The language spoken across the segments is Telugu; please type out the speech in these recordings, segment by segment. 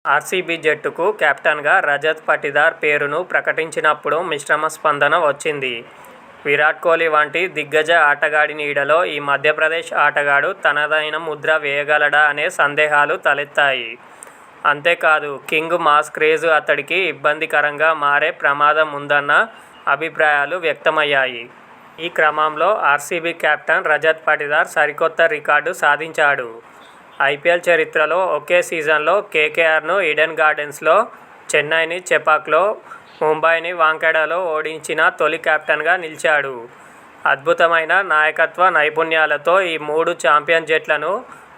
ఆర్సీబీ జట్టుకు కెప్టెన్గా రజత్ పటిదార్ పేరును ప్రకటించినప్పుడు మిశ్రమ స్పందన వచ్చింది. విరాట్ కోహ్లీ వంటి దిగ్గజ ఆటగాడి నీడలో ఈ మధ్యప్రదేశ్ ఆటగాడు తనదైన ముద్ర వేయగలడా అనే సందేహాలు తలెత్తాయి. అంతేకాదు కింగ్ మాస్ క్రేజ్ అతడికి ఇబ్బందికరంగా మారే ప్రమాదం ఉందన్న అభిప్రాయాలు వ్యక్తమయ్యాయి. ఈ క్రమంలో ఆర్సీబీ కెప్టెన్ రజత్ పటిదార్ సరికొత్త రికార్డు సాధించాడు. ఐపీఎల్ చరిత్రలో ఒకే సీజన్లో కేకేఆర్ను ఈడెన్ గార్డెన్స్లో, చెన్నైని చెపాక్లో, ముంబైని వాంఖేడేలో ఓడించిన తొలి కెప్టెన్గా నిలిచాడు. అద్భుతమైన నాయకత్వ నైపుణ్యాలతో ఈ మూడు ఛాంపియన్ జట్లను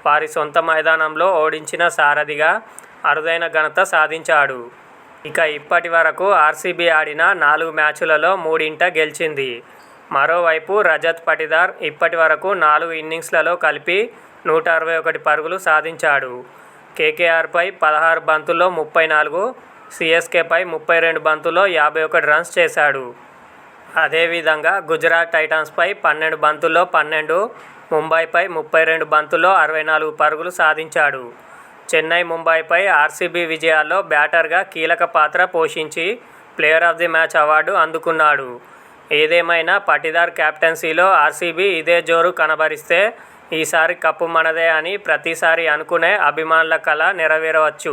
వారి సొంత మైదానంలో ఓడించిన సారథిగా అరుదైన ఘనత సాధించాడు. ఇక ఇప్పటి వరకు ఆర్సీబీ ఆడిన 4 మ్యాచులలో 3 గెలిచింది. మరోవైపు రజత్ పటిదార్ ఇప్పటి వరకు 4 ఇన్నింగ్స్లలో కలిపి 161 పరుగులు సాధించాడు. కేకేఆర్పై 16 బంతుల్లో 34, సీఎస్కేపై 32 బంతుల్లో 51 రన్స్ చేశాడు. అదేవిధంగా గుజరాత్ టైటాన్స్పై 12 బంతుల్లో 12, ముంబైపై 32 బంతుల్లో 64 పరుగులు సాధించాడు. చెన్నై, ముంబైపై ఆర్సీబీ విజయాల్లో బ్యాటర్గా కీలక పాత్ర పోషించి player of the match award అందుకున్నాడు. ఏదేమైనా పటిదార్ కెప్టెన్సీలో ఆర్సీబీ ఇదే జోరు కనబరిస్తే ఈసారి కప్పు మనదే అని ప్రతిసారి అనుకునే అభిమానుల కల నెరవేరవచ్చు.